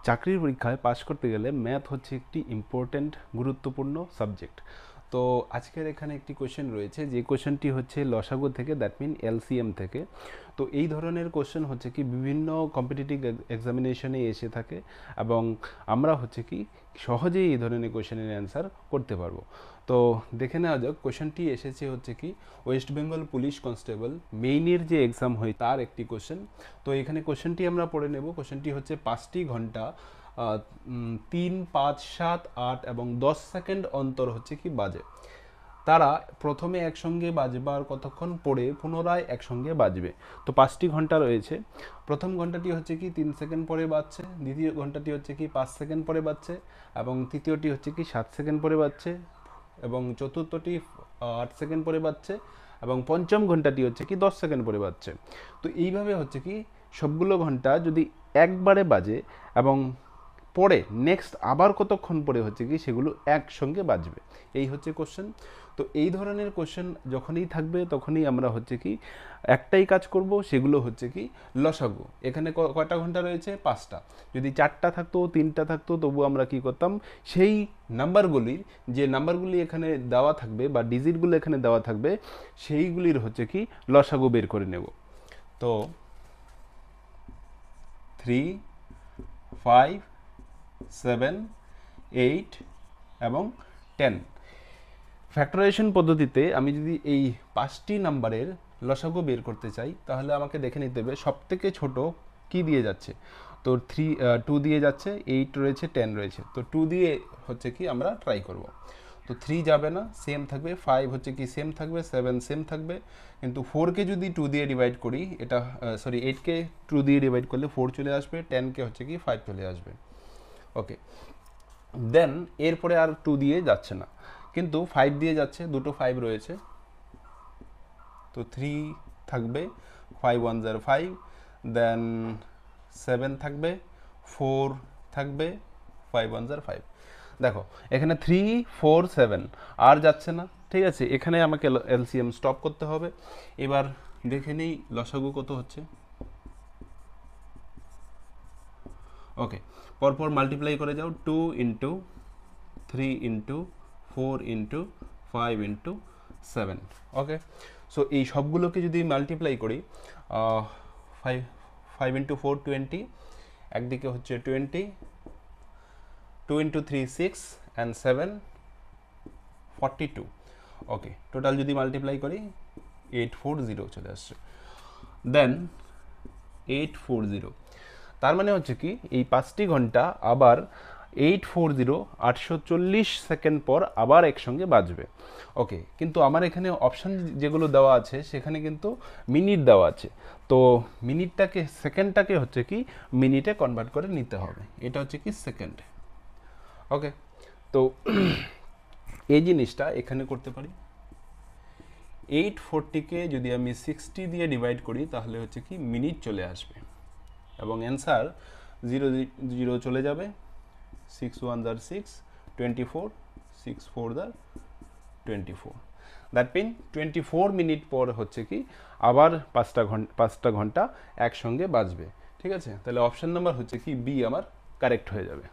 চাকরির পরীক্ষায় পাশ করতে গেলে ম্যাথ হচ্ছে একটি ইম্পর্ট্যান্ট গুরুত্বপূর্ণ সাবজেক্ট। তো আজকের এখানে একটি কোশ্চেন রয়েছে, যে কোশ্চেনটি হচ্ছে লসাগু থেকে, দ্যাট মিন এলসিএম থেকে। তো এই ধরনের কোশ্চেন হচ্ছে কি বিভিন্ন কম্পিটিটিভ এক্সামিনেশনে এসে থাকে, এবং আমরা হচ্ছে কি সহজেই এই ধরনের কোশ্চেনের অ্যান্সার করতে পারবো। তো দেখে নেওয়া যাক, কোশ্চেনটি এসেছে হচ্ছে কি ওয়েস্ট বেঙ্গল পুলিশ কনস্টেবল মেইনের যে এক্সাম হয় তার একটি কোশ্চেন। তো এখানে কোশ্চেনটি আমরা পড়ে নেব। কোশ্চেনটি হচ্ছে 5টি ঘন্টা 3, 5, 7, 8 এবং 10 সেকেন্ড অন্তর হচ্ছে কি বাজে। তারা প্রথমে একসঙ্গে বাজবার কতক্ষণ পরে পুনরায় একসঙ্গে বাজবে। তো 5টি ঘন্টা রয়েছে। প্রথম ঘন্টাটি হচ্ছে কি 3 সেকেন্ড পরে বাজছে, দ্বিতীয় ঘন্টাটি হচ্ছে কি 5 সেকেন্ড পরে বাজছে, এবং তৃতীয়টি হচ্ছে কি 7 সেকেন্ড পরে বাজছে, এবং চতুর্থটি 8 সেকেন্ড পরে বাজছে, এবং পঞ্চম ঘন্টাটি হচ্ছে কি 10 সেকেন্ড পরে বাজছে। তো এইভাবে হচ্ছে কি সবগুলো ঘন্টা যদি একবারে বাজে এবং পরে নেক্সট আবার কতক্ষণ পরে হচ্ছে কি সেগুলো একসঙ্গে বাজবে, এই হচ্ছে কোশ্চেন। তো এই ধরনের কোশ্চেন যখনই থাকবে তখনই আমরা হচ্ছে কি একটাই কাজ করব, সেগুলো হচ্ছে কি লসাগু। এখানে কয়টা ঘন্টা রয়েছে? 5টা। যদি 4টা থাকতো, 3টা থাকতো, তবু আমরা কি করতাম, সেই নাম্বারগুলির যে নাম্বারগুলি এখানে দেওয়া থাকবে বা ডিজিটগুলো এখানে দেওয়া থাকবে সেইগুলির হচ্ছে কি লসাগু বের করে নেব। তো 3, 5, 7, 8 এবং 10। ফ্যাক্টরাইজেশন পদ্ধতিতে আমি যদি এই 5টি নাম্বারের লসাগু বের করতে চাই, তাহলে আমাকে দেখে নিতে হবে সবথেকে ছোট কি দিয়ে যাচ্ছে। তো 2 দিয়ে যাচ্ছে, 8 রয়েছে, 10 রয়েছে। তো 2 দিয়ে হচ্ছে কি আমরা ট্রাই করব। তো 3 যাবে না, সেম থাকবে। 5 হচ্ছে কি সেম থাকবে, 7 সেম থাকবে। কিন্তু 4কে যদি 2 দিয়ে ডিভাইড করি, এটা 8কে 2 দিয়ে ডিভাইড করলে 4 চলে আসবে, 10কে হচ্ছে কি 5 চলে আসবে। ওকে, দেন এরপরে আর 2 দিয়ে যাচ্ছে না, কিন্তু 5 দিয়ে যাচ্ছে, দুটো 5 রয়েছে। তো 3 থাকবে, 5 1 0 5, দেন 7 থাকবে, 4 থাকবে, 5 1 0 5। দেখো এখানে 3 4 7 আর যাচ্ছে না, ঠিক আছে। এখানে আমাকে এলসিএম স্টপ করতে হবে। এবার দেখে নিই লসাগু কত হচ্ছে। ওকে, পরপর মাল্টিপ্লাই করে যাও, 2 ইন্টু 3 ইন্টু 4 ইন্টু 5 ইন্টু 7। ওকে, সো এই সবগুলোকে যদি মাল্টিপ্লাই করি, 5 5 ইন্টু 4 20, একদিকে হচ্ছে 20, 2 ইন্টু 3 6 অ্যান্ড 7 42। ওকে, টোটাল যদি মাল্টিপ্লাই করি 840 চলে আসছে। দেন 840, তার মানে হচ্ছে কি এই 5টি ঘন্টা আবার 840 সেকেন্ড পর আবার একসঙ্গে বাজবে। ওকে, কিন্তু আমার এখানে অপশান যেগুলো দেওয়া আছে সেখানে কিন্তু মিনিট দেওয়া আছে। তো মিনিটটাকে, সেকেন্ডটাকে হচ্ছে কি মিনিটে কনভার্ট করে নিতে হবে। এটা হচ্ছে কি সেকেন্ড। ওকে, তো এই জিনিসটা এখানে করতে পারি। 840কে যদি আমি 60 দিয়ে ডিভাইড করি, তাহলে হচ্ছে কি মিনিট চলে আসবে, এবং অ্যান্সার 0 0 চলে যাবে। 6 1 6, 24, 6 4 24। দ্যাট মিন 24 মিনিট পর হচ্ছে কি আবার 5টা ঘন্টা একসঙ্গে বাজবে। ঠিক আছে, তাহলে অপশান নাম্বার হচ্ছে কি বি আমার কারেক্ট হয়ে যাবে।